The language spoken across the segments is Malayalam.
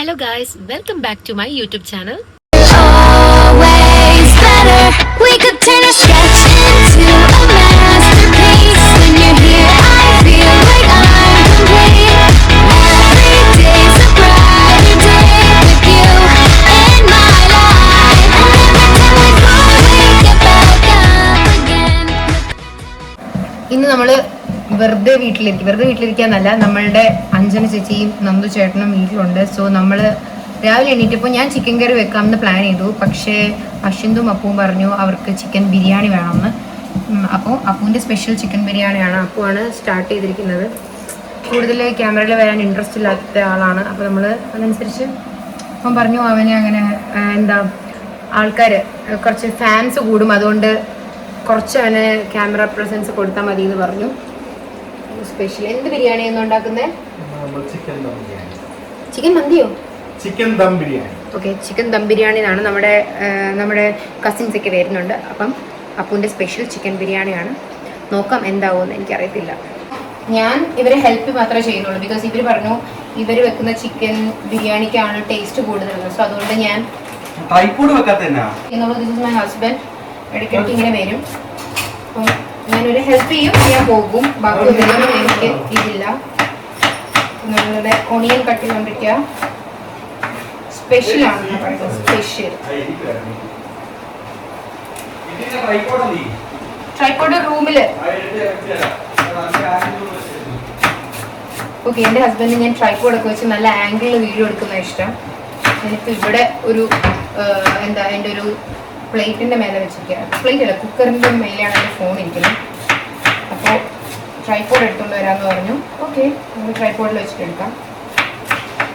Hello guys, welcome back to my YouTube channel. Always better. We could turn a sketch into a masterpiece. When you're here, I feel like I'm complete. Every day's a brighter day with you in my life. And every time we fall, we get back up again. ഇന്ന് നമ്മൾ വെറുതെ വീട്ടിലിരിക്കാന്നല്ല, നമ്മളുടെ അഞ്ജന ചേച്ചിയും നന്ദു ചേട്ടനും വീട്ടിലുണ്ട്. സോ നമ്മൾ രാവിലെ എണീറ്റപ്പോൾ ഞാൻ ചിക്കൻ കറി വെക്കാമെന്ന് പ്ലാൻ ചെയ്തു. പക്ഷേ അശ്വിന്തും അപ്പുവും പറഞ്ഞു അവർക്ക് ചിക്കൻ ബിരിയാണി വേണമെന്ന്. അപ്പോൾ അപ്പുവിൻ്റെ സ്പെഷ്യൽ ചിക്കൻ ബിരിയാണിയാണ്. അപ്പുവാണ് സ്റ്റാർട്ട് ചെയ്തിരിക്കുന്നത്. കൂടുതൽ ക്യാമറയിൽ വരാൻ ഇൻട്രസ്റ്റ് ഇല്ലാത്ത ആളാണ്. അപ്പോൾ നമ്മൾ അതനുസരിച്ച് അപ്പം പറഞ്ഞു അവന് അങ്ങനെ ആൾക്കാർ കുറച്ച് ഫാൻസ് കൂടും, അതുകൊണ്ട് കുറച്ച് അവന് ക്യാമറ പ്രസൻസ് കൊടുത്താൽ മതി എന്ന് പറഞ്ഞു. സ്പെഷ്യൽ എന്ത് ബിരിയാണിയാണ് ഉണ്ടാക്കുന്നത്? ചിക്കൻ മന്തിയോ? Chicken dum biryani. Okay, chicken dum ബിരിയാണിയാണ്. നമ്മുടെ കസിൻസ് ഒക്കെ വരുന്നുണ്ട്. അപ്പം അപ്പൂൻ്റെ സ്പെഷ്യൽ ചിക്കൻ ബിരിയാണിയാണ്. നോക്കാം എന്താവുമെന്ന് എനിക്കറിയത്തില്ല. ഞാൻ ഇവരെ ഹെൽപ്പ് മാത്രമേ ചെയ്യുന്നുള്ളൂ. ബിക്കോസ് ഇവർ പറഞ്ഞു ഇവർ വെക്കുന്ന ചിക്കൻ ബിരിയാണിക്കാണ് ടേസ്റ്റ് കൂടുതലുള്ളത്. സോ അതുകൊണ്ട് ഞാൻ ദിസ് ഇസ് മൈ ഹസ്ബൻഡ്. ഇടയ്ക്കിടയ്ക്ക് ഇങ്ങനെ വരും. അപ്പം ഞാനൊരു ഹെൽപ്പ് ചെയ്യും, ഞാൻ പോകും. ബാക്കി ഒന്നും എനിക്ക് ഇതില്ല. നമ്മളുടെ ഓണിയൻ കട്ട് ചെയ്തുകൊണ്ടിരിക്കുക. സ്പെഷ്യൽ ആണെന്ന് പറയുന്നത്. സ്പെഷ്യൽ ട്രൈപോഡ് റൂമില്. ഓക്കെ, എൻ്റെ ഹസ്ബൻഡിന് ഞാൻ ട്രൈപോഡൊക്കെ വെച്ച് നല്ല ആംഗിളിൽ വീഡിയോ എടുക്കുന്ന ഇഷ്ടം. എനിക്ക് ഇവിടെ ഒരു എൻ്റെ ഒരു പ്ലേറ്റിൻ്റെ മേലെ വെച്ചിരിക്കുക. പ്ലേറ്റ് അല്ല, കുക്കറിൻ്റെ മേലെയാണ് എൻ്റെ ഫോൺ ഇരിക്കുന്നത്. അപ്പോൾ ട്രൈപോഡ് എടുത്തുകൊണ്ട് വരാമെന്ന് പറഞ്ഞു. ഓക്കെ, നമുക്ക് ട്രൈപോഡിൽ വെച്ചിട്ട് എടുക്കാം.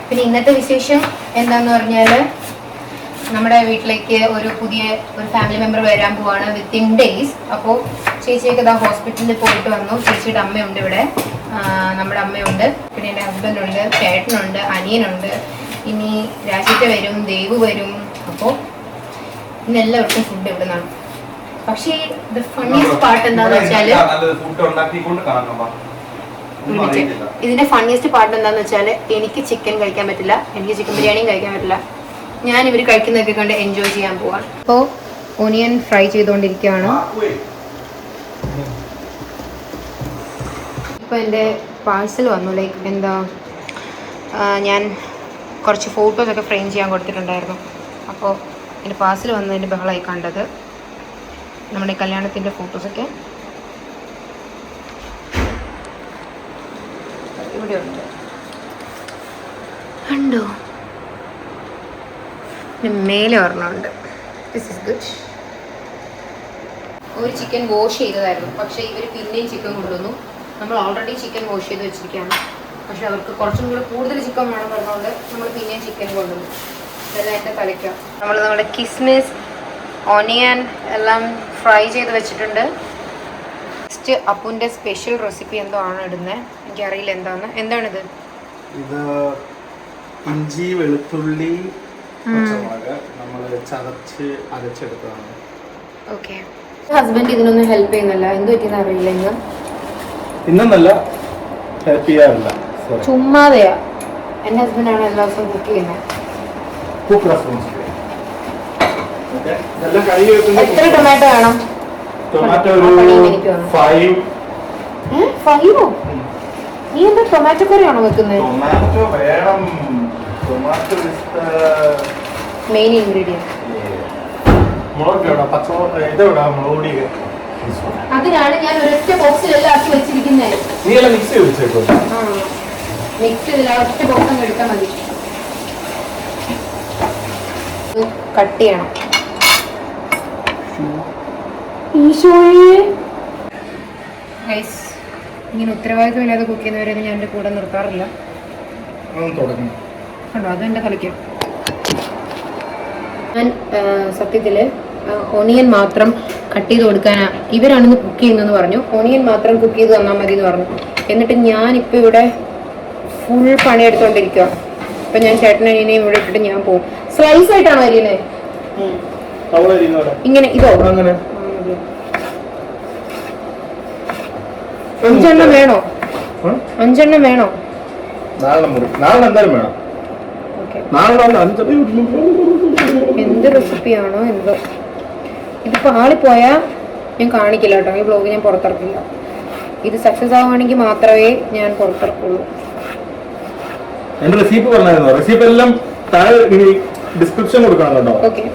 പിന്നെ ഇന്നത്തെ വിശേഷം എന്താന്ന് പറഞ്ഞാൽ, നമ്മുടെ വീട്ടിലേക്ക് ഒരു ഫാമിലി മെമ്പർ വരാൻ പോവാണ് വിത്തിൻ ഡേയ്സ്. അപ്പോൾ ചേച്ചിയൊക്കെ ഇതാ ഹോസ്പിറ്റലിൽ പോയിട്ട് വന്നു. ചേച്ചിയുടെ അമ്മയുണ്ട് ഇവിടെ, നമ്മുടെ അമ്മയുണ്ട്, പിന്നെ എൻ്റെ ഹസ്ബൻഡുണ്ട്, ചേട്ടനുണ്ട്, അനിയനുണ്ട്. ഇനി രാജിറ്റ വരും, ദേവ് വരും. അപ്പോൾ ഇന്ന് എല്ലാവർക്കും ഫുഡ് ഇവിടെ നിന്നാണ്. പക്ഷേ ദ ഫണ്ണിയസ്റ്റ് പാർട്ട് എന്താന്ന് വെച്ചാൽ, ഇതിന്റെ ഫണ്ണിയസ്റ്റ് പാർട്ട് എന്താന്ന് വെച്ചാൽ, എനിക്ക് ചിക്കൻ കഴിക്കാൻ പറ്റില്ല, എനിക്ക് ചിക്കൻ ബിരിയാണിയും കഴിക്കാൻ പറ്റില്ല. ഞാൻ ഇവർ കഴിക്കുന്നതൊക്കെ കണ്ട് എൻജോയ് ചെയ്യാൻ പോവാണ്. അപ്പോൾ ഓണിയൻ ഫ്രൈ ചെയ്തുകൊണ്ടിരിക്കുകയാണ്. ഇപ്പോൾ എൻ്റെ പാഴ്സൽ വന്നു. ലൈക്ക് ഞാൻ കുറച്ച് ഫോട്ടോസൊക്കെ ഫ്രെയിം ചെയ്യാൻ കൊടുത്തിട്ടുണ്ടായിരുന്നു. അപ്പോൾ എൻ്റെ പാഴ്സൽ വന്നതിൻ്റെ ബഹളമായി കണ്ടത്. നമ്മുടെ കല്യാണത്തിൻ്റെ ഫോട്ടോസൊക്കെ ഇവിടെ ഉണ്ട്, കണ്ടോ? മേലെ ഒരെണ്ണമുണ്ട്. This is good. ഒരു ചിക്കൻ വാഷ് ചെയ്തതായിരുന്നു, പക്ഷേ ഇവർ പിന്നെയും ചിക്കൻ കൊണ്ടുവന്നു. നമ്മൾ ഓൾറെഡി ചിക്കൻ വാഷ് ചെയ്ത് വെച്ചിരിക്കുകയാണ്. പക്ഷെ അവർക്ക് കുറച്ചും കൂടെ കൂടുതൽ ചിക്കൻ വേണം പറഞ്ഞുകൊണ്ട് നമ്മൾ പിന്നെയും ചിക്കൻ കൊണ്ടുവന്നു. ഇതെല്ലാം എൻ്റെ തലയ്ക്കാം. നമ്മുടെ കിസ്മിസ്, ഓണിയൻ എല്ലാം ഫ്രൈ ചെയ്ത് വെച്ചിട്ടുണ്ട്. നെക്സ്റ്റ് അപ്പുൻ്റെ സ്പെഷ്യൽ റെസിപ്പി എന്തോ ആണ് ഇടുന്നത്, എനിക്കറിയില്ല എന്താണിത്. ഇത് ഇഞ്ചി, വെളുത്തുള്ളി, പച്ചമുളക് നമ്മൾ ചതച്ച് അരച്ചെടുത്തതാണ്. ഓക്കെ, ഹസ്ബൻഡ് ഇതിനൊന്നും ഹെൽപ്പ് ചെയ്യുന്നില്ല. എന്ത് പറ്റിയെന്ന് അറിയില്ല. ഇന്നല്ല ഹെൽപ്പ് ചെയ്യാറില്ല, ചുമ്മാതെയാ. എൻ്റെ ഹസ്ബൻഡാണ് എല്ലാ ദിവസവും കുക്ക് ചെയ്യുന്നത്. എത്ര ടൊമാറ്റോ വേണം? ടൊമാറ്റോ ഫൈവോ? നീ എന്താ ടൊമാറ്റോ കറിയാണോ വെക്കുന്നത്? ടൊമാറ്റോ വേണം. Tomato main ingredient. അതിനാണ് ഞാൻ ഒരൊറ്റ ബോക്സിലെല്ലാം ആക്കി വെച്ചിരിക്കുന്നത്. മിക്സ് ചെയ്തില്ല, ഒറ്റ ബോക്സ് അങ്ങ് എടുത്താൽ മതി. കട്ട് ചെയ്യണം. ഇങ്ങനെ ഉത്തരവാദിത്വമില്ലാതെ കുക്ക് ചെയ്യുന്നവരെയൊന്നും ഞാൻ എൻ്റെ കൂടെ നിർത്താറില്ല. കണ്ടോ, അതെൻ്റെ കളിക്കാം. ഞാൻ സത്യത്തിൽ ഓണിയൻ മാത്രം കട്ട് ചെയ്ത് കൊടുക്കാനാണ്. ഇവരാണെന്ന് കുക്ക് ചെയ്യുന്നതെന്ന് പറഞ്ഞു. ഓണിയൻ മാത്രം കുക്ക് ചെയ്ത് തന്നാൽ മതി എന്ന് പറഞ്ഞു. എന്നിട്ട് ഞാനിപ്പോൾ ഇവിടെ ഫുൾ പണിയെടുത്തോണ്ടിരിക്കുക. ഇപ്പം ഞാൻ ചേട്ടനെയും ഇവിടെ ഇട്ടിട്ട് ഞാൻ പോകും. സ്ലൈസ് ആയിട്ടാണോ അരിയുന്നത്? ഇങ്ങനെ ഇതോ? അഞ്ചെണ്ണം വേണോ? 5 എണ്ണം വേണോ? 4 എന്തായാലും വേണം. ഓക്കെ, എന്ത് റെസിപ്പിയാണോ എന്തോ. ഇതിപ്പോൾ ആളിപ്പോയാൽ ഞാൻ കാണിക്കില്ല കേട്ടോ, ഈ ബ്ലോഗ് ഞാൻ പുറത്തിറക്കില്ല. ഇത് സക്സസ് ആവുകയാണെങ്കിൽ മാത്രമേ ഞാൻ പുറത്തിറക്കുള്ളൂ. എന്റെ റെസിപ്പി പറഞ്ഞായിരുന്നു, റെസിപ്പി എല്ലാം താഴെ ഡിസ്ക്രിപ്ഷൻ കൊടുക്കണം കേട്ടോ. ഓക്കെ.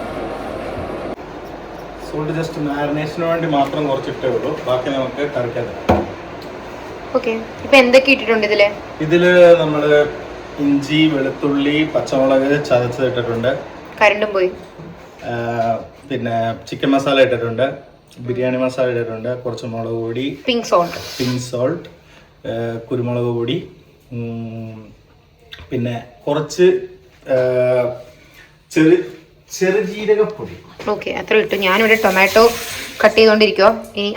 സോൾട്ട് ജസ്റ്റ് മാരിനേഷന് വേണ്ടി മാത്രം കുറച്ചിട്ടേ ഉള്ളൂ, ബാക്കി നമുക്ക് കറിക്കാതെ. ഓക്കെ. ഇപ്പൊ എന്തൊക്കെ ഇട്ടിട്ടുണ്ട് ഇതില്? ഇതില് നമ്മള് ഇഞ്ചി, വെളുത്തുള്ളി, പച്ചമുളക് ചതച്ചിട്ടിട്ടുണ്ട്. കരണ്ടും പോയി. പിന്നെ ചിക്കൻ മസാല ഇട്ടിട്ടുണ്ട്, ബിരിയാണി മസാല ഇട്ടിട്ടുണ്ട്, കുറച്ച് മുളക് പൊടി, പിങ്ക് സോൾട്ട്, കുരുമുളക് പൊടി, പിന്നെ കുറച്ച് ചെറുജീരകപ്പൊടി. ഓക്കെ, അത്ര ഇട്ടു. ഞാനിവിടെ ടൊമാറ്റോ കട്ട് ചെയ്തോണ്ടിരിക്കോ. ഇനി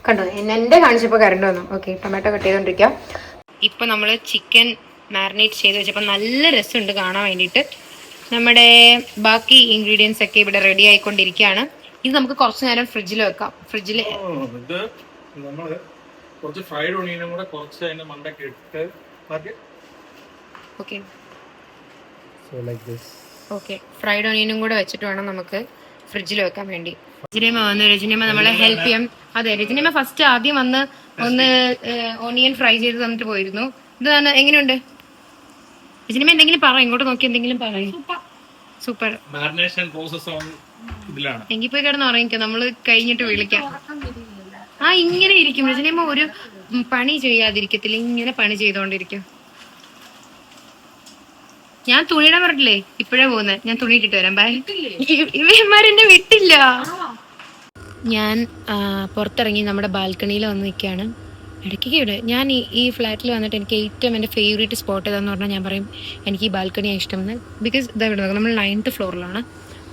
കണ്ടോ എന്റെ കാണിച്ചപ്പോ കരണ്ട് വന്നു. ഓക്കെ, ടൊമാറ്റോ കട്ട് ചെയ്തോണ്ടിരിക്കുക. ഇപ്പൊ നമ്മള് ചിക്കൻ മാരിനേറ്റ് ചെയ്ത് വെച്ചപ്പോൾ നല്ല രസമുണ്ട് കാണാൻ വേണ്ടിയിട്ട്. നമ്മുടെ ബാക്കി ഇൻഗ്രീഡിയൻസ് ഒക്കെ ഇവിടെ റെഡി ആയിക്കൊണ്ടിരിക്കുകയാണ്. ഇത് നമുക്ക് കുറച്ച് നേരം ഫ്രിഡ്ജിൽ വെക്കാം. ഫ്രിഡ്ജിൽ നമ്മള് കുറച്ച് ഫ്രൈഡ് ഓണിയനും കൂടെ കുറച്ച് അതിന്റെ മണ്ടൊക്കെ ഇട്ട് okay. So like this. Okay, fried ഓണിയനും കൂടെ വെച്ചിട്ട് വേണം നമുക്ക് ഫ്രിഡ്ജിൽ വെക്കാൻ വേണ്ടി. രജനിയമ്മ വന്നു. രജനിയമ്മ നമ്മളെ ഹെൽപ്പ് ചെയ്യാം. അതെ, രജനിയമ്മ ഫസ്റ്റ് ആദ്യം വന്ന് ഒന്ന് ഓണിയൻ ഫ്രൈ ചെയ്ത് തന്നിട്ട് പോയിരുന്നു. ഇതാണ് എങ്ങനെയുണ്ട് രജനിയമ്മ? എന്തെങ്കിലും പറ, ഇങ്ങോട്ട് നോക്കി എന്തെങ്കിലും പറയും. സൂപ്പർ. മാരിനേഷൻ പ്രോസസ് ഇതിലാണ്. എങ്കിൽ പോയി കിടന്ന് ഉറങ്ങിക്കോ, നമ്മള് കഴിഞ്ഞിട്ട് വിളിക്കാം. ഇങ്ങനെ ഇരിക്കും രജനിയമ്മ, ഒരു പണി ചെയ്യാതിരിക്കത്തില്ല, ഇങ്ങനെ പണി ചെയ്തോണ്ടിരിക്കും. ഞാൻ തുണിയിടാൻ പറഞ്ഞില്ലേ, ഇപ്പഴേ പോകുന്നത്. ഞാൻ തുണി ഇട്ടിട്ട് വരാം. ബൈ. ഇവന്മാരെന്നെ വിട്ടില്ല. ഞാൻ പുറത്തിറങ്ങി നമ്മുടെ ബാൽക്കണിയിൽ വന്ന് നിൽക്കുകയാണ്. ഇടയ്ക്കൊക്കെ ഇവിടെ ഞാൻ ഈ ഫ്ലാറ്റിൽ വന്നിട്ട് എനിക്ക് ഏറ്റവും എൻ്റെ ഫേവറേറ്റ് സ്പോട്ട് ഏതാന്ന് പറഞ്ഞാൽ ഞാൻ പറയും എനിക്ക് ഈ ബാൽക്കണിയാണ് ഇഷ്ടമെന്ന്. ബിക്കോസ് ഇതാ ഇവിടെ നോക്കാം, നമ്മൾ 9th ഫ്ലോറിലാണ്.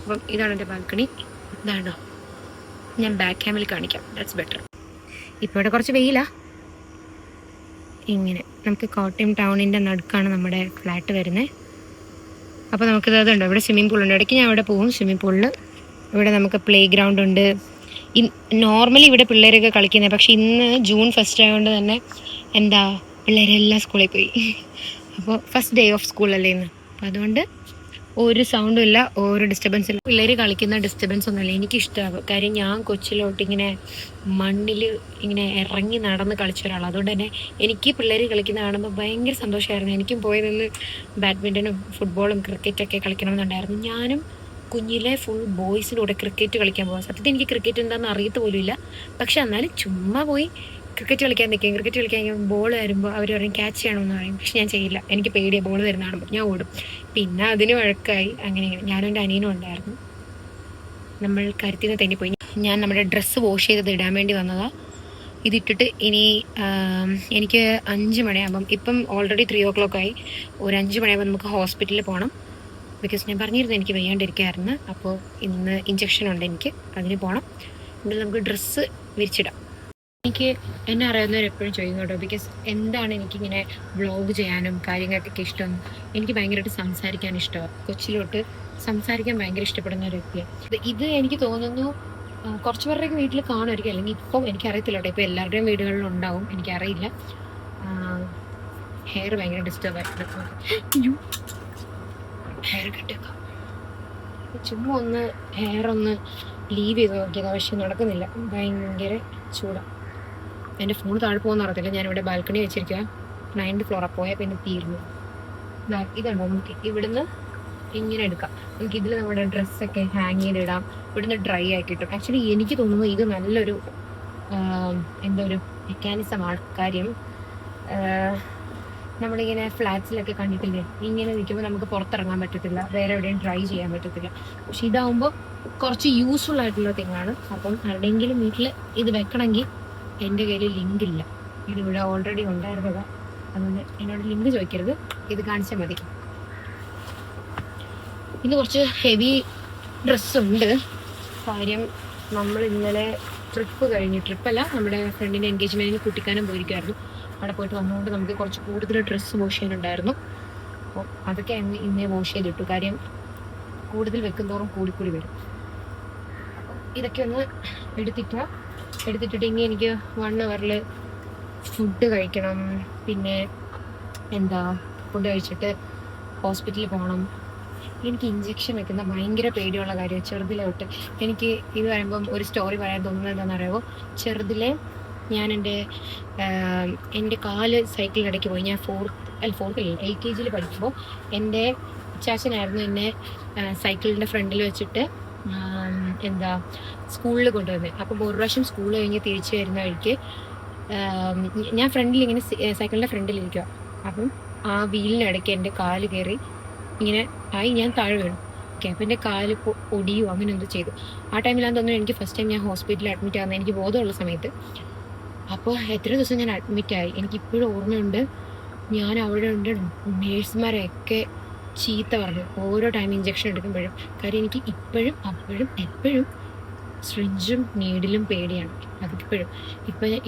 അപ്പം ഇതാണ് എൻ്റെ ബാൽക്കണി. ഇതാണോ, ഞാൻ ബാക്ക് ക്യാമിൽ കാണിക്കാം, ദാറ്റ്സ് ബെറ്റർ. ഇപ്പോൾ ഇവിടെ കുറച്ച് വെയിലാ. ഇങ്ങനെ നമുക്ക് കോട്ടയം ടൗണിൻ്റെ നടുക്കാണ് നമ്മുടെ ഫ്ലാറ്റ് വരുന്നത്. അപ്പോൾ നമുക്കിത് അതുണ്ട്, ഇവിടെ സ്വിമ്മിംഗ് പൂളുണ്ട്. ഇടയ്ക്ക് ഞാൻ ഇവിടെ പോകും സ്വിമ്മിംഗ് പൂളിൽ. ഇവിടെ നമുക്ക് പ്ലേ ഗ്രൗണ്ട് ഉണ്ട്. നോർമലി ഇവിടെ പിള്ളേരൊക്കെ കളിക്കുന്നത്, പക്ഷെ ഇന്ന് ജൂൺ 1 ആയതുകൊണ്ട് തന്നെ പിള്ളേരെല്ലാം സ്കൂളിൽ പോയി. അപ്പോൾ ഫസ്റ്റ് ഡേ ഓഫ് സ്കൂളല്ലേ ഇന്ന്. അപ്പോൾ അതുകൊണ്ട് ഒരു സൗണ്ടും ഇല്ല, ഒരു ഡിസ്റ്റർബൻസ് ഇല്ല. പിള്ളേർ കളിക്കുന്ന ഡിസ്റ്റർബൻസ് ഒന്നുമില്ല. എനിക്കിഷ്ടമാകും. കാര്യം ഞാൻ കൊച്ചിലോട്ട് ഇങ്ങനെ മണ്ണിൽ ഇങ്ങനെ ഇറങ്ങി നടന്ന് കളിച്ച ഒരാളാണ്. അതുകൊണ്ട് തന്നെ എനിക്ക് പിള്ളേർ കളിക്കുന്ന കാണുമ്പോൾ ഭയങ്കര സന്തോഷമായിരുന്നു. എനിക്കും പോയി നിന്ന് ബാഡ്മിൻ്റനും ഫുട്ബോളും ക്രിക്കറ്റൊക്കെ കളിക്കണമെന്നുണ്ടായിരുന്നു. ഞാനും കുഞ്ഞിലെ ഫുൾ ബോയ്സിൻ്റെ കൂടെ ക്രിക്കറ്റ് കളിക്കാൻ പോകാം. സത്യത്തിൽ എനിക്ക് ക്രിക്കറ്റ് എന്താണെന്ന് അറിയത്ത് പോലും ഇല്ല. പക്ഷെ എന്നാലും ചുമ്മാ പോയി ക്രിക്കറ്റ് കളിക്കാൻ നിൽക്കും. ക്രിക്കറ്റ് കളിക്കാൻ ബോൾ വരുമ്പോൾ അവർ പറയും ക്യാച്ച് ചെയ്യണമെന്ന് പറയും. പക്ഷെ ഞാൻ ചെയ്യില്ല, എനിക്ക് പേടിയാണ്. ബോൾ വരുന്ന കാണുമ്പോൾ ഞാൻ ഓടും. പിന്നെ അതിന് വഴക്കായി. അങ്ങനെ ഞാനും എൻ്റെ അനിയനും ഉണ്ടായിരുന്നു. നമ്മൾ കരുത്തിന്ന് തെന്നിപ്പോയി. ഞാൻ നമ്മുടെ ഡ്രസ്സ് വാഷ് ചെയ്തത് ഇടാൻ വേണ്ടി വന്നതാണ്. ഇതിട്ടിട്ട് ഇനി എനിക്ക് 5 മണിയാകുമ്പം, ഇപ്പം ഓൾറെഡി 3 o'clock ആയി. ഒരു 5 മണിയാകുമ്പോൾ നമുക്ക് ഹോസ്പിറ്റലിൽ പോകണം. ബിക്കോസ് ഞാൻ പറഞ്ഞിരുന്നു എനിക്ക് വയ്യാണ്ടിരിക്കുകയായിരുന്നു. അപ്പോൾ ഇന്ന് ഇഞ്ചക്ഷൻ ഉണ്ട് എനിക്ക്, അതിന് പോകണം. എന്നിട്ട് നമുക്ക് ഡ്രസ്സ് വിരിച്ചിടാം. എനിക്ക് എന്നെ അറിയാവുന്നവർ എപ്പോഴും ചോദിക്കും കേട്ടോ, ബിക്കോസ് എന്താണ് എനിക്കിങ്ങനെ വ്ളോഗ് ചെയ്യാനും കാര്യങ്ങൾക്കൊക്കെ ഇഷ്ടം. എനിക്ക് ഭയങ്കരമായിട്ട് സംസാരിക്കാൻ ഇഷ്ടമാണ്. കൊച്ചിലോട്ട് സംസാരിക്കാൻ ഭയങ്കര ഇഷ്ടപ്പെടുന്ന ഒരു വ്യക്തിയാണ്. ഇത് എനിക്ക് തോന്നുന്നു കുറച്ച് പേരുടെയൊക്കെ വീട്ടിൽ കാണുമായിരിക്കും, അല്ലെങ്കിൽ ഇപ്പം എനിക്കറിയത്തില്ല കേട്ടോ. ഇപ്പോൾ എല്ലാവരുടെയും വീടുകളിലും ഉണ്ടാവും, എനിക്കറിയില്ല. ഹെയർ ഭയങ്കര ഡിസ്റ്റർബായിട്ട് ഹെയർ കട്ടേക്കാം. ചുമ്മാ ഒന്ന് ഹെയർ ഒന്ന് ലീവ് ചെയ്ത് നോക്കിയതാണ്, പക്ഷെ നടക്കുന്നില്ല. ഭയങ്കര ചൂടാണ്. എൻ്റെ ഫോൺ താഴെ പോകുന്ന അറിയത്തില്ല. ഞാനിവിടെ ബാൽക്കണി വെച്ചിരിക്കുക. 9th ഫ്ലോറാണ്. പോയാൽ പിന്നെ തീർന്നു. ഇതുണ്ടോ, നമുക്ക് ഇവിടുന്ന് ഇങ്ങനെ എടുക്കാം. നമുക്ക് ഇതിൽ നമ്മുടെ ഡ്രസ്സൊക്കെ ഹാങ് ചെയ്തിടാം. ഇവിടുന്ന് ഡ്രൈ ആക്കി കിട്ടും. ആക്ച്വലി എനിക്ക് തോന്നുന്നു ഇത് നല്ലൊരു ഒരു മെക്കാനിസമാണ്. കാര്യം നമ്മളിങ്ങനെ ഫ്ലാറ്റ്സിലൊക്കെ കണ്ടിട്ടില്ലേ, ഇങ്ങനെ നിൽക്കുമ്പോൾ നമുക്ക് പുറത്തിറങ്ങാൻ പറ്റത്തില്ല, വേറെ എവിടെയും ഡ്രൈ ചെയ്യാൻ പറ്റത്തില്ല. പക്ഷെ ഇതാവുമ്പോൾ കുറച്ച് യൂസ്ഫുൾ ആയിട്ടുള്ള തിങ്ങാണ്. അപ്പം ആരുടെയെങ്കിലും വീട്ടിൽ ഇത് വെക്കണമെങ്കിൽ എൻ്റെ കയ്യിൽ ലിങ്ക് ഇല്ല. ഇതിവിടെ ഓൾറെഡി ഉണ്ടായിരുന്നതാണ്. അതുകൊണ്ട് എന്നോട് ലിങ്ക് ചോദിക്കരുത്, ഇത് കാണിച്ചാൽ മതി. ഇത് കുറച്ച് ഹെവി ഡ്രസ്സുണ്ട്. കാര്യം നമ്മൾ ഇന്നലെ ട്രിപ്പല്ല, നമ്മുടെ ഫ്രണ്ടിൻ്റെ എൻഗേജ്മെൻറ്റിന് കുട്ടിക്കാനം പോയിരിക്കുമായിരുന്നു. അവിടെ പോയിട്ട് വന്നുകൊണ്ട് നമുക്ക് കുറച്ച് കൂടുതൽ ഡ്രസ്സ് വാഷ് ചെയ്യാനുണ്ടായിരുന്നു. അപ്പോൾ അതൊക്കെ ഇന്നേ വാഷ് ചെയ്തിട്ടു. കാര്യം കൂടുതൽ വെക്കുന്തോറും കൂടിക്കൂടി വരും. ഇതൊക്കെ ഒന്ന് എടുത്തിട്ടിട്ട് ഇനി എനിക്ക് 1 hour ഫുഡ് കഴിക്കണം. പിന്നെ ഫുഡ് കഴിച്ചിട്ട് ഹോസ്പിറ്റലിൽ പോകണം. എനിക്ക് ഇഞ്ചക്ഷൻ വെക്കുന്ന ഭയങ്കര പേടിയുള്ള കാര്യം ചെറുതിലെ തൊട്ട്. എനിക്ക് ഇത് പറയുമ്പം ഒരു സ്റ്റോറി പറയാൻ തോന്നുന്നത് എന്താണെന്ന് അറിയാമോ? ചെറുതിലെ ഞാൻ എൻ്റെ കാല് സൈക്കിളിനിടയ്ക്ക് പോയി. ഞാൻ ഫോർത്തിൽ LKG പഠിക്കുമ്പോൾ എൻ്റെ ചാച്ചനായിരുന്നു എന്നെ സൈക്കിളിൻ്റെ ഫ്രണ്ടിൽ വെച്ചിട്ട് സ്കൂളിൽ കൊണ്ടുവന്നത്. അപ്പം ഒരു പ്രാവശ്യം സ്കൂൾ കഴിഞ്ഞ് തിരിച്ചു വരുന്ന വഴിക്ക് ഞാൻ ഫ്രണ്ടിൽ ഇങ്ങനെ സൈക്കിളിൻ്റെ ഫ്രണ്ടിലിരിക്കുക. അപ്പം ആ വീലിനിടയ്ക്ക് എൻ്റെ കാല് കയറി ഇങ്ങനെ ആയി, ഞാൻ താഴെ വീണു. ഓക്കെ, അപ്പം എൻ്റെ കാല് ഒടിയോ അങ്ങനെ എന്തോ ചെയ്തു. ആ ടൈമിലാന്ന് തോന്നുന്നു എനിക്ക് ഫസ്റ്റ് ടൈം ഞാൻ ഹോസ്പിറ്റലിൽ അഡ്മിറ്റ് ആകുന്നത്, എനിക്ക് ബോധമുള്ള സമയത്ത്. അപ്പോൾ എത്ര ദിവസം ഞാൻ അഡ്മിറ്റായി എനിക്കിപ്പോഴും ഓർമ്മയുണ്ട്. ഞാൻ അവിടെ ഉണ്ട് നേഴ്സുമാരെയൊക്കെ ചീത്ത പറഞ്ഞു ഓരോ ടൈം ഇഞ്ചക്ഷൻ എടുക്കുമ്പോഴും. കാര്യം എനിക്ക് ഇപ്പോഴും അപ്പോഴും എപ്പോഴും സ്ട്രിഞ്ചും നീഡിലും പേടിയാണ്. അതിപ്പോഴും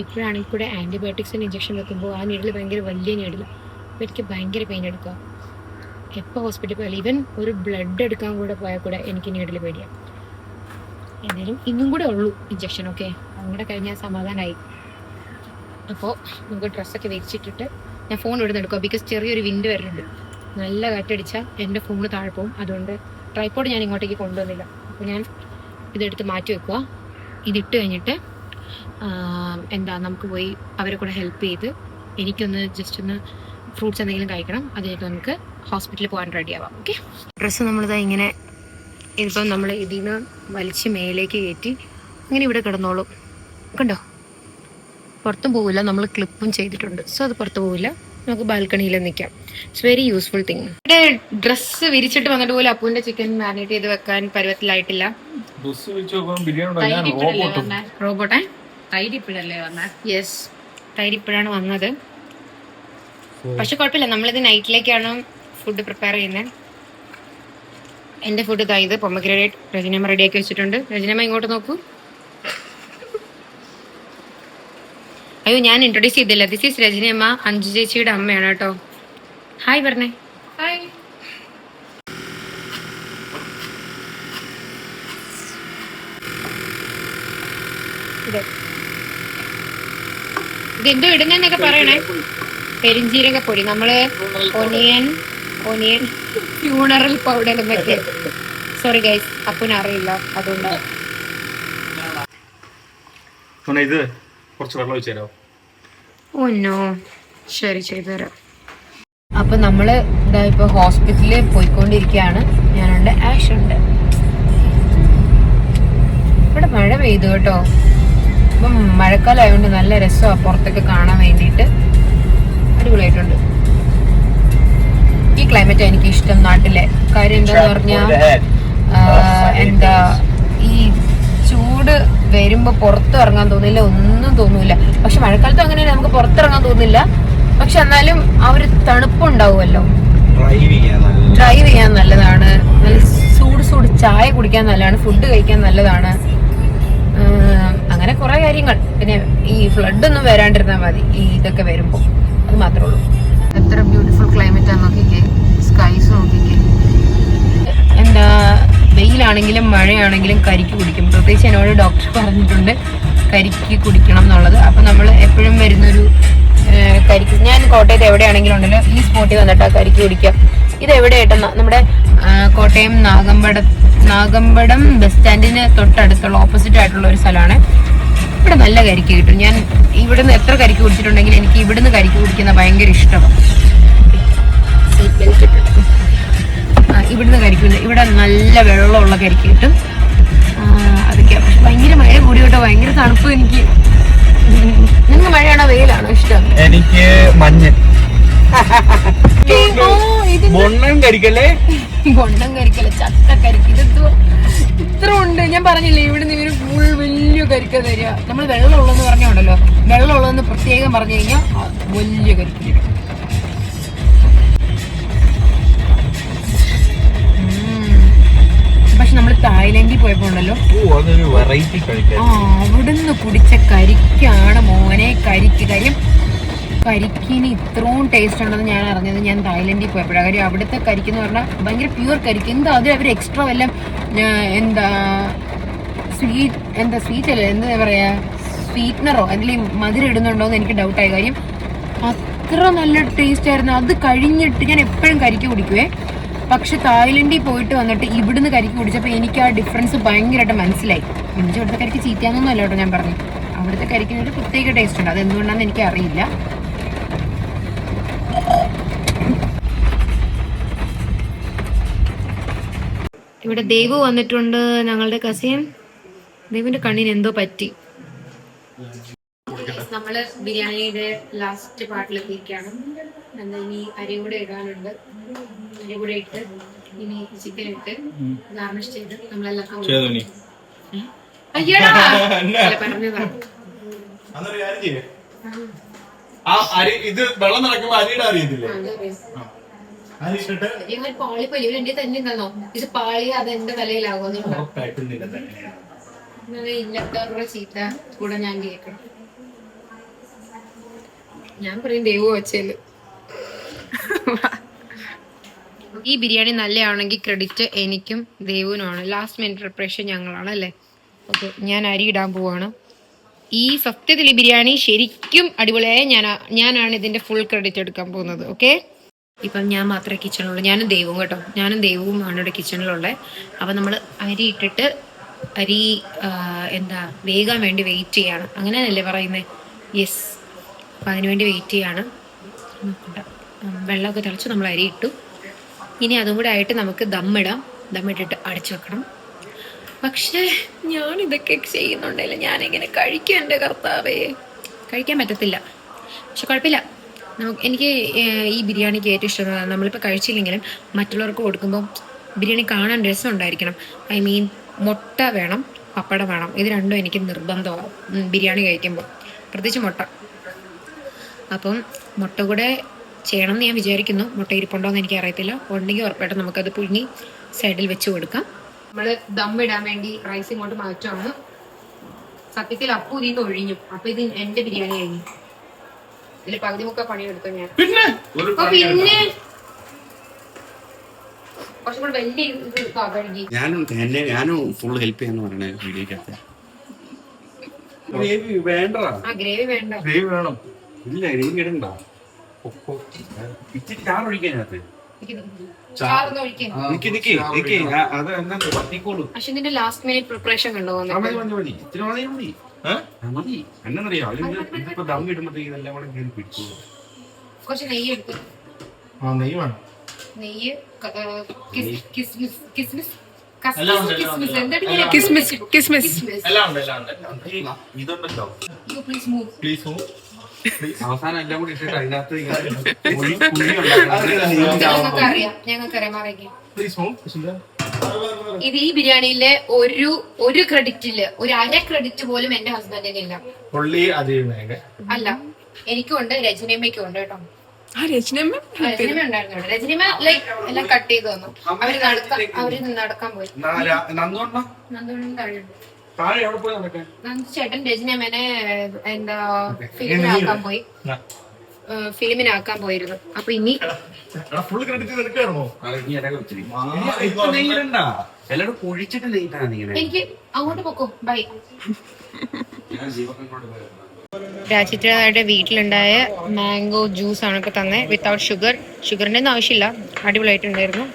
ഇപ്പോഴാണെങ്കിൽ കൂടെ ആൻറ്റിബയോട്ടിക്സിൻ്റെ ഇഞ്ചക്ഷൻ വെക്കുമ്പോൾ ആ നീഡിൽ ഭയങ്കര വലിയ നീഡിലാണ്. അപ്പോൾ എനിക്ക് ഭയങ്കര പെയിൻ എടുക്കുക. എപ്പോൾ ഹോസ്പിറ്റലിൽ പോയാലും ഈവൻ ഒരു ബ്ലഡ് എടുക്കാൻ കൂടെ പോയാൽ കൂടെ എനിക്ക് നീഡിൽ പേടിയാണ്. എന്തായാലും ഇന്നും കൂടെ ഉള്ളൂ ഇഞ്ചക്ഷൻ. ഓക്കെ, അങ്ങനെ കഴിഞ്ഞാൽ സമാധാനമായി. അപ്പോൾ നമുക്ക് ഡ്രസ്സൊക്കെ വിരിച്ചിട്ടിട്ട് ഞാൻ ഫോൺ ഇവിടെ നിന്ന് എടുക്കുക. ബിക്കോസ് ചെറിയൊരു വിൻഡ് വരുന്നുണ്ട്. നല്ല കാറ്റടിച്ചാൽ എൻ്റെ ഫോണ് താഴെ പോകും. അതുകൊണ്ട് ട്രൈപ്പോഡ് ഞാൻ ഇങ്ങോട്ടേക്ക് കൊണ്ടുവന്നില്ല. അപ്പോൾ ഞാൻ ഇതെടുത്ത് മാറ്റി വെക്കുക. ഇതിട്ട് കഴിഞ്ഞിട്ട് നമുക്ക് പോയി അവരെ കൂടെ ഹെൽപ്പ് ചെയ്ത് എനിക്കൊന്ന് ജസ്റ്റ് ഒന്ന് ഫ്രൂട്ട്സ് എന്തെങ്കിലും കഴിക്കണം. അതിലേക്ക് നമുക്ക് ഹോസ്പിറ്റലിൽ പോകാൻ റെഡി ആവാം. ഓക്കെ, ഡ്രസ്സ് നമ്മളിതാ ഇങ്ങനെ ഇതിപ്പം നമ്മൾ ഇതിൽ നിന്ന് വലിച്ച് മേലേക്ക് കയറ്റി അങ്ങനെ ഇവിടെ കിടന്നോളും. കണ്ടോ, പുറത്തും പോവില്ല. നമ്മൾ ക്ലിപ്പും ചെയ്തിട്ടുണ്ട്, സോ അത് പുറത്ത് പോവില്ല. നമുക്ക് ബാൽക്കണിയിൽ നിൽക്കാം. It's very useful thing. ഇവിടെ ഡ്രസ്സ് വിരിച്ചിട്ട് വന്നിട്ട് പോലും അപ്പൂന്റെ ചിക്കൻ മാരിനേറ്റ് ചെയ്ത് വെക്കാൻ പരുവത്തിലായിട്ടില്ല. റോബോട്ടെ യെസ്, തൈര് ഇപ്പോഴാണ് വന്നത്. പക്ഷെ കുഴപ്പമില്ല, നമ്മളിത് നൈറ്റിലേക്കാണ് ഫുഡ് പ്രിപ്പയർ ചെയ്യുന്നത്. എൻ്റെ ഫുഡ് ഇത് പൊമഗ്രനേറ്റ് രജനമ്മ റെഡിയാക്കി വെച്ചിട്ടുണ്ട്. രജനമ്മ ഇങ്ങോട്ട് നോക്കൂ. അയ്യോ, ഞാൻ ഇൻട്രൊഡ്യൂസ് ചെയ്തില്ല. ദിസ് ഈസ് രജനിയമ്മ, അഞ്ജു ചേച്ചിയുടെ അമ്മയാണ് കേട്ടോ. ഹായ് പറഞ്ഞേ. ഹായ്. ഇതെന്തോ ഇടുന്നൊക്കെ പറയണേ. പെരിഞ്ചീരകപ്പൊടി, നമ്മള് ഒനിയൻ ഫ്യൂണറൽ പൗഡർ എന്നൊക്കെ. സോറി ഗൈസ്, അപ്പൂന് അറിയില്ല, അതുകൊണ്ട് ഇത് കുറച്ച് വെള്ളം ഒഴിച്ചു തരാമോ? ഓന്നോ, ശരി, ചെയ്തുതരാം. അപ്പൊ നമ്മള് ഇതാ ഇപ്പൊ ഹോസ്പിറ്റലിൽ പോയിക്കൊണ്ടിരിക്കുകയാണ്. ഞാനുണ്ട്, ആഷ് ഉണ്ട്. ഇവിടെ മഴ പെയ്തു കേട്ടോ. ഇപ്പം മഴക്കാലമായതുകൊണ്ട് നല്ല രസമാണ് പുറത്തൊക്കെ കാണാൻ വേണ്ടിയിട്ട്. അടിപൊളിയായിട്ടുണ്ട്. ഈ ക്ലൈമറ്റ് എനിക്ക് ഇഷ്ടം നാട്ടിലെ. കാര്യം എന്താന്ന് പറഞ്ഞാൽ ഈ ചൂട് വരുമ്പോ പുറത്ത് ഇറങ്ങാൻ തോന്നില്ല, ഒന്നും തോന്നില്ല. പക്ഷെ മഴക്കാലത്ത് അങ്ങനെ നമുക്ക് പുറത്തിറങ്ങാൻ തോന്നില്ല. പക്ഷെ എന്നാലും ആ ഒരു തണുപ്പുണ്ടാവുമല്ലോ. ഡ്രൈവ് ചെയ്യാൻ നല്ലതാണ്. നല്ല ചൂട് ചായ കുടിക്കാൻ നല്ലതാണ്. ഫുഡ് കഴിക്കാൻ നല്ലതാണ്. അങ്ങനെ കുറെ കാര്യങ്ങൾ. പിന്നെ ഈ ഫ്ലഡ് ഒന്നും വരാണ്ടിരുന്നാൽ മതി ഈ ഇതൊക്കെ വരുമ്പോ. അത് മാത്രമേ ഉള്ളൂ. എത്ര ബ്യൂട്ടിഫുൾ ക്ലൈമറ്റ് ആണ് നോക്കിക്കേ. സ്കൈസ് നോക്കിക്കേ. വെയിലാണെങ്കിലും മഴയാണെങ്കിലും കരിക്ക് കുടിക്കും. പ്രത്യേകിച്ച് എന്നോട് ഡോക്ടർ പറഞ്ഞിട്ടുണ്ട് കരിക്ക് കുടിക്കണം എന്നുള്ളത്. അപ്പൊ നമ്മൾ എപ്പോഴും വരുന്നൊരു കരിക്ക്, ഞാൻ കോട്ടയത്ത് എവിടെയാണെങ്കിലും ഉണ്ടല്ലോ ഈ സ്പോട്ടിൽ വന്നിട്ട് കരിക്ക് കുടിക്കാം. ഇത് എവിടെയായിട്ടെന്നാ, നമ്മുടെ കോട്ടയം നാഗമ്പടം ബസ് സ്റ്റാൻഡിന് തൊട്ടടുത്തുള്ള ഓപ്പോസിറ്റ് ആയിട്ടുള്ള ഒരു സ്ഥലമാണ്. ഇവിടെ നല്ല കരിക്ക് കിട്ടും. ഞാൻ ഇവിടുന്ന് എത്ര കരിക്ക് കുടിച്ചിട്ടുണ്ടെങ്കിൽ എനിക്ക് ഇവിടുന്ന് കരിക്ക് കുടിക്കുന്ന ഭയങ്കര ഇഷ്ടമാണ്. ഇവിടുന്ന് കരിക്കില്ല, ഇവിടെ നല്ല വെള്ളമുള്ള കരിക്ക് കിട്ടും. അതൊക്കെയാണ്. പക്ഷെ ഭയങ്കര മഴ കൂടി കേട്ടോ, ഭയങ്കര തണുപ്പ്. എനിക്ക് നിങ്ങൾക്ക് മഴയാണോ വെയിലാണോ ഇഷ്ടം? എനിക്ക് മഞ്ഞ്. ബൊണ്ണം കരിക്കല്ലേ, ചക്കക്കരിക്ക്. ഇതെന്തോ ഇത്ര ഉണ്ട്. ഞാൻ പറഞ്ഞില്ലേ ഇവിടുന്ന് ഇവര് ഫുൾ വലിയ കരിക്ക തരിക. നമ്മൾ വെള്ളമുള്ളതെന്ന് പറഞ്ഞോണ്ടല്ലോ, വെള്ളമുള്ളതെന്ന് പ്രത്യേകം പറഞ്ഞു കഴിഞ്ഞാൽ വലിയ കരിക്ക്. പക്ഷെ നമ്മൾ തായ്ലൻഡിൽ പോയപ്പോ ഉണ്ടല്ലോ, അവിടുന്ന് കുടിച്ച കരിക്കാണ് മോനെ കരിക്ക്. കരിക്കിന് ഇത്രയും ടേസ്റ്റ് ഉണ്ടെന്ന് ഞാൻ അറിഞ്ഞത് ഞാൻ തായ്ലൻഡിൽ പോയപ്പോഴാണ്. കാര്യം അവിടുത്തെ കരിക്കെന്ന് പറഞ്ഞാൽ ഭയങ്കര പ്യൂർ കരിക്ക്. അത് അവർ എക്സ്ട്രാ വല്ലതും സ്വീറ്റ് അല്ലേ, എന്താ പറയാ, സ്വീറ്റ്നറോ എന്തെങ്കിലും മധുരം ഇടുന്നുണ്ടോന്ന് എനിക്ക് ഡൗട്ടായി. കാര്യം അത്ര നല്ല ടേസ്റ്റ് ആയിരുന്നു. അത് കഴിഞ്ഞിട്ട് ഞാൻ എപ്പോഴും കരിക്ക് കുടിക്കുവേ. പക്ഷെ തായ്ലൻഡിൽ പോയിട്ട് വന്നിട്ട് ഇവിടുന്ന് കരിക്ക് കുടിച്ചപ്പോൾ എനിക്ക് ആ ഡിഫറൻസ് ഭയങ്കരമായിട്ട് മനസ്സിലായി. എനിക്ക് ഇവിടുത്തെ കരിക്ക് ചീത്തയാണെന്നല്ല കേട്ടോ ഞാൻ പറഞ്ഞു. അവിടുത്തെ കരിക്കിന് ഒരു പ്രത്യേക ടേസ്റ്റ് ഉണ്ട്. അത് എന്തുകൊണ്ടാണെന്ന് എനിക്ക് അറിയില്ല. ഇവിടെ ദേവു വന്നിട്ടുണ്ട്, ഞങ്ങളുടെ കസിൻ. ദേവിന്റെ കണ്ണിന് എന്തോ പറ്റി. നമ്മള് ബിരിയാണിയുടെ ലാസ്റ്റ് പാർട്ടിലെത്തിയിരിക്കുകയാണ്. എന്താ ഇനി അരി കൂടെ ഇടാനുണ്ട്. അരി കൂടെ ഇട്ട് ഇനി ചിക്കൻ ഇട്ട് ഗാർണിഷ് ചെയ്ത് നമ്മളെല്ലാം പറഞ്ഞതാണ്. പാളിപ്പോയി ഇവരെന്റെ തന്നെ തന്നോ ഇത് പാളി അതെന്റെ തലയിലാകും. ഇല്ലാത്തവരുടെ ചീത്ത കൂടെ ഞാൻ കേൾക്കണം. ഞാൻ പറയും ദൈവം വച്ചേല്. ഈ ബിരിയാണി നല്ലതാണെങ്കിൽ ക്രെഡിറ്റ് എനിക്കും ദേവുവിനുമാണ്. ലാസ്റ്റ് മിനിറ്റ് പ്രിപ്പറേഷൻ ഞങ്ങളാണ് അല്ലേ. ഓക്കെ, ഞാൻ അരി ഇടാൻ പോവാണ്. ഈ സത്യത്തിൽ ഈ ബിരിയാണി ശരിക്കും അടിപൊളിയായ ഞാനാണ് ഇതിന്റെ ഫുൾ ക്രെഡിറ്റ് എടുക്കാൻ പോകുന്നത്. ഓക്കെ, ഇപ്പം ഞാൻ മാത്രമേ കിച്ചണിലുള്ളൂ. ഞാനും ദേവും കേട്ടോ, ഞാനും ദേവുമാണ് ഇവിടെ കിച്ചണിലുള്ളത്. അപ്പം നമ്മൾ അരി ഇട്ടിട്ട് അരി വേകാൻ വേണ്ടി വെയിറ്റ് ചെയ്യാണ്. അങ്ങനെയല്ലേ പറയുന്നത്? യെസ്, അപ്പം അതിനുവേണ്ടി വെയിറ്റ് ചെയ്യാണ്. വെള്ളമൊക്കെ തിളച്ച് നമ്മൾ അരി ഇട്ടു. ഇനി അതും കൂടെ ആയിട്ട് നമുക്ക് ദമ്മിട്ടിട്ട് അടച്ചു വെക്കണം. പക്ഷേ ഞാൻ ഇതൊക്കെ ചെയ്യുന്നുണ്ടല്ലോ, ഞാനെങ്ങനെ കഴിക്കും? എൻ്റെ കർത്താവേ, കഴിക്കാൻ പറ്റത്തില്ല. പക്ഷെ കുഴപ്പമില്ല. എനിക്ക് ഈ ബിരിയാണിക്ക് ഏറ്റവും ഇഷ്ടം, നമ്മളിപ്പോൾ കഴിച്ചില്ലെങ്കിലും മറ്റുള്ളവർക്ക് കൊടുക്കുമ്പോൾ ബിരിയാണി കാണാൻ രസം ഉണ്ടായിരിക്കണം. ഐ മീൻ മുട്ട വേണം, പപ്പടം വേണം. ഇത് രണ്ടും എനിക്ക് നിർബന്ധമാണ് ബിരിയാണി കഴിക്കുമ്പോൾ, പ്രത്യേകിച്ച് മുട്ട. അപ്പം മുട്ട കൂടെ ചെയ്യണം എന്ന് ഞാൻ വിചാരിക്കുന്നു. മുട്ട ഇരിപ്പുണ്ടോ എന്ന് എനിക്ക് അറിയത്തില്ല. ഉണ്ടെങ്കിൽ ഉറപ്പായിട്ടും നമുക്കത് പുഴുങ്ങി സൈഡിൽ വെച്ച് കൊടുക്കാം. നമ്മൾ ദമ്മിടാൻ വേണ്ടി റൈസ് ഇങ്ങോട്ട് മാറ്റുകയാണ്. സത്യത്തിൽ അപ്പു ഇതിന്ന് ഒഴിഞ്ഞു. അപ്പൊ ഇത് എന്റെ ബിരിയാണി കഴിഞ്ഞു. ഇതിൽ പകുതി മുക്ക പണിയെടുത്തു ഞാൻ. പിന്നെ കുറച്ചും കൂടെ വലിയ കഴുകി ഞാനും ഫുൾ ഹെൽപ്പ് ചെയ്യാന്ന് പറയണേ വീഡിയോക്കകത്ത്. ഗ്രേവി വേണ്ട, ഗ്രേവി വേണ്ട, ഗ്രേവി വേണം. ഇല്ല ഗ്രേവി ഇടണ്ട, ഇച്ചിരി ചാറ് ഒഴിക്കാനകത്ത്. അശ്വിന്റെ ലാസ്റ്റ് മിനിറ്റ് പ്രിപ്പറേഷൻ കണ്ടോ? മതി. എന്നറിയാം, ഇതിപ്പോ ദം ഇടുമ്പോഴത്തേക്ക് ഇതെല്ലാം കൂടെ കയറി പിടിച്ചോളൂ. കുറച്ച് നെയ്യ് എടുത്തു. നെയ്യ് വേണം. നെയ്യ്, കിസ്മിസ്, ഇതുണ്ടല്ലോ, അവസാനം എല്ലാം കൂടി ഇട്ടിട്ട് അതിനകത്ത് ഞങ്ങൾക്കറിയാം. ഇത് ഈ ബിരിയാണിയിലെ ഒരു ക്രെഡിറ്റില് ഒരു അര ക്രെഡിറ്റ് പോലും എന്റെ ഹസ്ബൻഡിന് ഇല്ല. അല്ല, എനിക്കും ഉണ്ട്, രജനിയമ്മയ്ക്കും ഉണ്ട് കേട്ടോ. രജനിയമ്മ ഉണ്ടായിരുന്നു. രജനിയമ്മ ലൈക്ക് എല്ലാം കട്ട് ചെയ്ത് തന്നു. അവര് നടക്കാൻ പോയി. നന്ദുകൊണ്ട് താഴെ ചേട്ടൻ രജനിയമ്മനെ ഫിലിമിനാക്കാൻ പോയിരുന്നു. അപ്പൊ ഇനി എനിക്ക് അങ്ങോട്ട് പോക്കോ. ബൈ. രാജിറ്റയുടെ വീട്ടിലുണ്ടായ മാംഗോ ജ്യൂസ് ആണ് ഇപ്പൊ തന്നെ, വിത്തൗട്ട് ഷുഗർ. ഷുഗറിന്റെ ഒന്നും ആവശ്യമില്ല, അടിപൊളിയായിട്ടുണ്ടായിരുന്നു.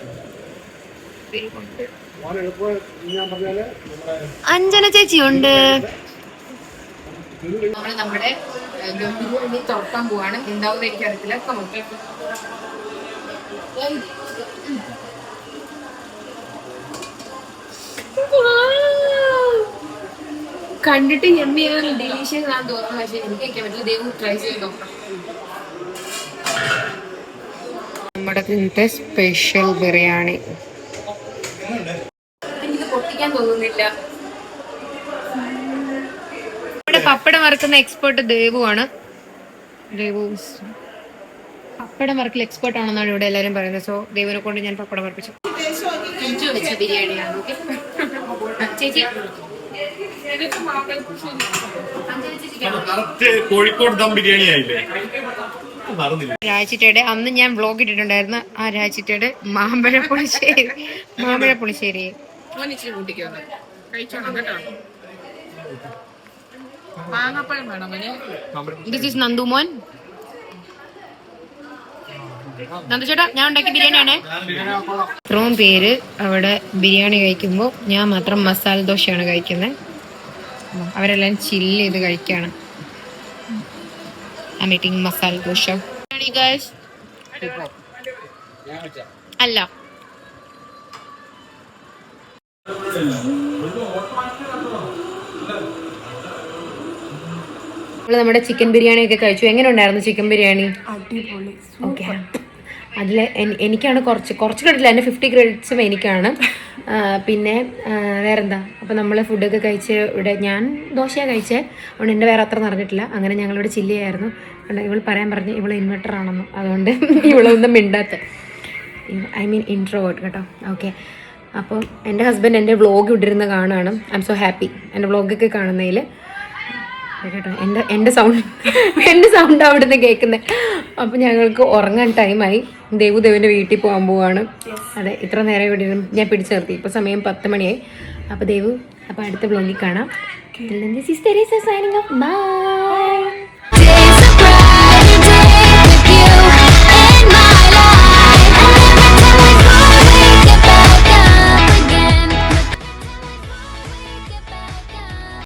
അഞ്ജന ചേച്ചി ഉണ്ട്. നമ്മള് നമ്മുടെ തുറക്കാൻ പോവാണ്. എന്താവും എനിക്കറിയത്തില്ല. കണ്ടിട്ട് എമ്മിയാണ്, ഡെലീഷ്യസ് ആണെന്ന് തോന്നുന്നു. പക്ഷെ എനിക്ക് കഴിക്കാൻ പറ്റില്ല. ദൈവം ട്രൈ ചെയ്ത് നോക്കാം. നമ്മുടെ ഇന്നത്തെ സ്പെഷ്യൽ ബിരിയാണി എനിക്ക് പൊട്ടിക്കാൻ തോന്നുന്നില്ല. ഇവിടെ പപ്പടം വറുക്കുന്ന എക്സ്പേർട്ട് ദേവുവാണ്. ദേവു പപ്പടം വറുക്കൽ എക്സ്പേർട്ട് ആണെന്നാണ് ഇവിടെ എല്ലാവരും പറയുന്നത്. സോ ദേവുവിനെ കൊണ്ട് ഞാൻ പപ്പടം വറുപ്പിച്ചു. വെച്ച ബിരിയാണിയാണ്. ഓക്കെ ചേച്ചി, കോഴിക്കോട് ദം ബിരിയാണി ആയില്ലേ? രാജിറ്റയുടെ അന്ന് ഞാൻ വ്ലോഗ് ഇട്ടിട്ടുണ്ടായിരുന്നു. ആ രാജിറ്റയുടെ മാമ്പഴ പുളിശ്ശേരി. This is നന്ദുമോൻ. നന്ദുചേട്ടാ ഞാൻ ഉണ്ടാക്കിയ ബിരിയാണിയാണേ. ഇത്രയും പേര് അവിടെ ബിരിയാണി കഴിക്കുമ്പോൾ ഞാൻ മാത്രം മസാല ദോശയാണ് കഴിക്കുന്നത്. അവരെല്ലാം ചില്ല് ചെയ്ത് കഴിക്കുകയാണ്. ഐ മീറ്റിംഗ് മസാല ദോശ അല്ല. നമ്മുടെ ചിക്കൻ ബിരിയാണി ഒക്കെ കഴിച്ചു. എങ്ങനെ ഉണ്ടായിരുന്നു ചിക്കൻ ബിരിയാണി? ഓക്കെ. അതിൽ എനിക്കാണ് കുറച്ച് ക്രെഡിറ്റ്, എൻ്റെ 50 ക്രെഡിറ്റ്സും എനിക്കാണ്. പിന്നെ വേറെന്താ, അപ്പോൾ നമ്മൾ ഫുഡൊക്കെ കഴിച്ച് ഇവിടെ ഞാൻ ദോശയാണ് കഴിച്ചത്, അതുകൊണ്ട് എൻ്റെ വേറെ അത്ര നിറഞ്ഞിട്ടില്ല. അങ്ങനെ ഞങ്ങളിവിടെ ചില്ല് ചെയ്യായിരുന്നു. ഇവൾ പറയാൻ പറഞ്ഞു ഇവൾ ഇൻവെർട്ടർ ആണെന്ന്, അതുകൊണ്ട് ഇവളൊന്നും മിണ്ടാത്ത, ഐ മീൻ ഇൻട്രോവേർട്ട് കേട്ടോ. ഓക്കെ. അപ്പോൾ എൻ്റെ ഹസ്ബൻഡ് എൻ്റെ വ്ളോഗ് ഇട്ടിരുന്ന് കാണുകയാണ്. ഐ എം സോ ഹാപ്പി എൻ്റെ വ്ളോഗൊക്കെ കാണുന്നതിൽ കേട്ടോ. എൻ്റെ സൗണ്ട് അവിടുന്ന് കേൾക്കുന്നത്. അപ്പോൾ ഞങ്ങൾക്ക് ഉറങ്ങാൻ ടൈമായി. ദേവുദേവിൻ്റെ വീട്ടിൽ പോകാൻ പോവാണ്. അതെ, ഇത്ര നേരം ഇവിടെ ഞാൻ പിടിച്ചു നിർത്തി. ഇപ്പോൾ സമയം 10 മണിയായി. അപ്പോൾ ദേവു, അപ്പോൾ അടുത്ത വ്ളോഗിൽ കാണാം. This is Teresa signing off. Bye.